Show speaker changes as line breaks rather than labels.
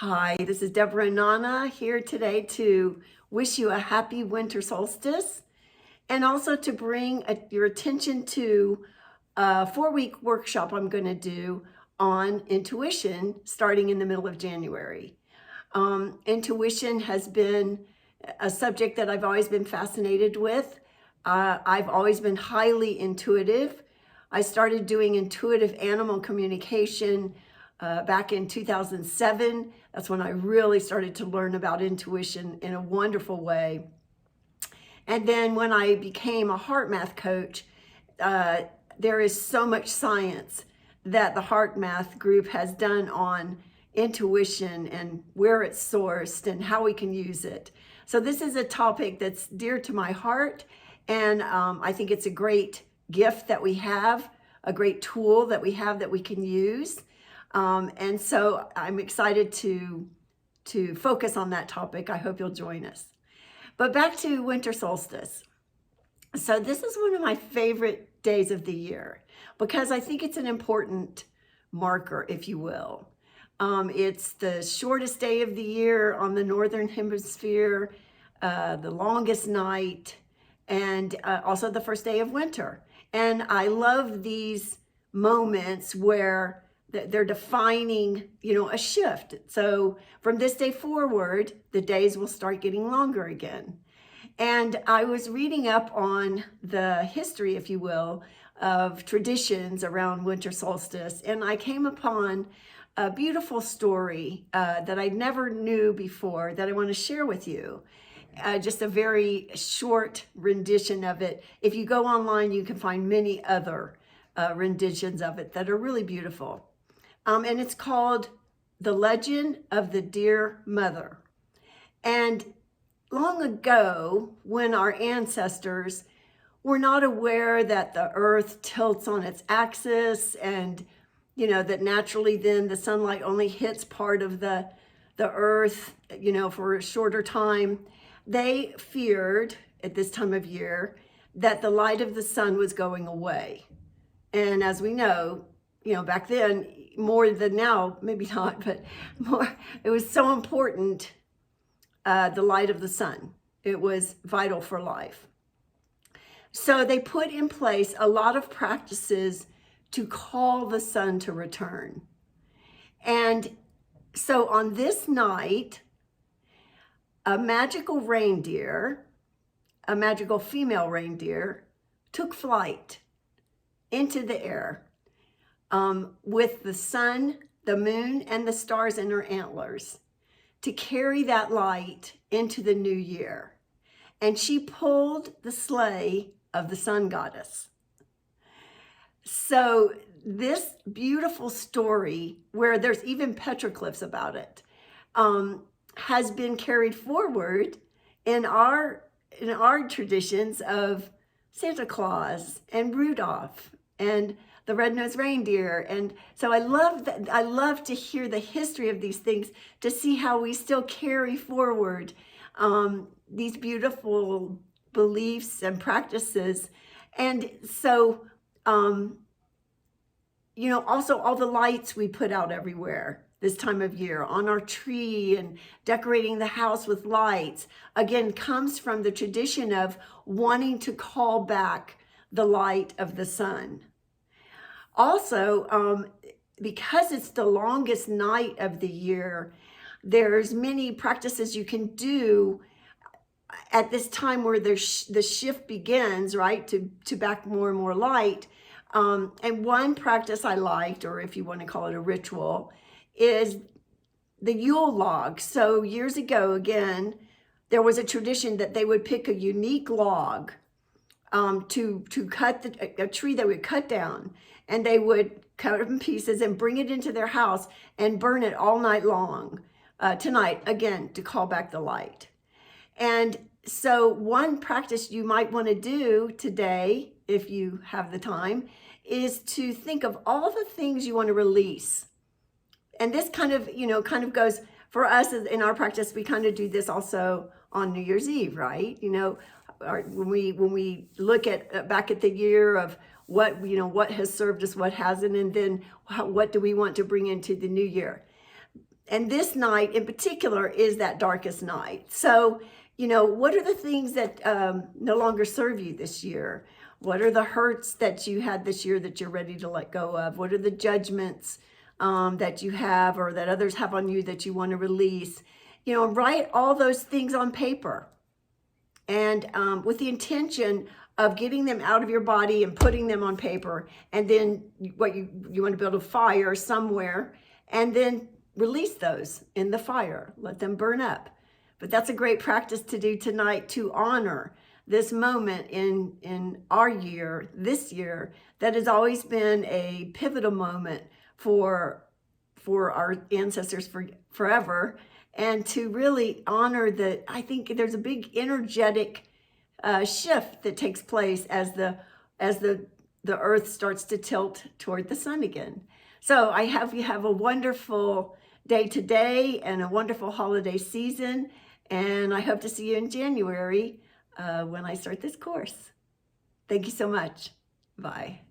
Hi, this is Deborah and Inanna here today to wish you a happy winter solstice and also to bring your attention to a 4-week workshop I'm going to do on intuition starting in the middle of January. Intuition has been a subject that I've always been fascinated with. I've always been highly intuitive. I started doing intuitive animal communication back in 2007. That's when I really started to learn about intuition in a wonderful way. And then when I became a heart math coach, there is so much science that the heart math group has done on intuition and where it's sourced and how we can use it. So this is a topic that's dear to my heart, and I think it's a great gift that we have, a great tool that we have that we can use. And so I'm excited to focus on that topic. I hope you'll join us. But back to winter solstice. So this is one of my favorite days of the year because I think it's an important marker, if you will. It's the shortest day of the year on the northern hemisphere, the longest night, and also the first day of winter. And I love these moments where they're defining, a shift. So from this day forward, the days will start getting longer again. And I was reading up on the history, if you will, of traditions around winter solstice, and I came upon a beautiful story that I never knew before that I want to share with you. Just a very short rendition of it. If you go online, you can find many other renditions of it that are really beautiful. And it's called The Legend of the Dear Mother. And long ago, when our ancestors were not aware that the earth tilts on its axis and, that naturally then the sunlight only hits part of the earth, for a shorter time, they feared at this time of year that the light of the sun was going away. And as we know, back then, more than now, maybe not, but more, it was so important, the light of the sun. It was vital for life. So they put in place a lot of practices to call the sun to return. And so on this night, a magical female reindeer, took flight into the air with the sun, the moon, and the stars in her antlers to carry that light into the new year. And she pulled the sleigh of the sun goddess. So this beautiful story, where there's even petroglyphs about it, has been carried forward in our traditions of Santa Claus and Rudolph and the red-nosed reindeer. And so I love to hear the history of these things, to see how we still carry forward these beautiful beliefs and practices. And so, also all the lights we put out everywhere this time of year on our tree and decorating the house with lights, again, comes from the tradition of wanting to call back the light of the sun. Also, because it's the longest night of the year, there's many practices you can do at this time where the shift begins, right, to back more and more light. And one practice I liked, or if you want to call it a ritual, is the Yule Log. So years ago, again, there was a tradition that they would pick a unique log to cut a tree they would cut down, and they would cut it in pieces and bring it into their house and burn it all night long, tonight, again, to call back the light. And so one practice you might want to do today, if you have the time, is to think of all the things you want to release. And this kind of goes for us in our practice. We kind of do this also on New Year's Eve, right? When we look at back at the year of what has served us, what hasn't, and then what do we want to bring into the new year. And this night in particular is that darkest night. So, you know, what are the things that no longer serve you this year? What are the hurts that you had this year that you're ready to let go of? What are the judgments that you have or that others have on you that you want to release? You know, write all those things on paper, and with the intention of getting them out of your body and putting them on paper. And then what you want to build a fire somewhere, and then release those in the fire, let them burn up. But that's a great practice to do tonight, to honor this moment in our year, this year, that has always been a pivotal moment for our ancestors forever, and to really honor that. I think there's a big energetic shift that takes place as the earth starts to tilt toward the sun again. So I have you have a wonderful day today and a wonderful holiday season, and I hope to see you in January when I start this course. Thank you so much. Bye.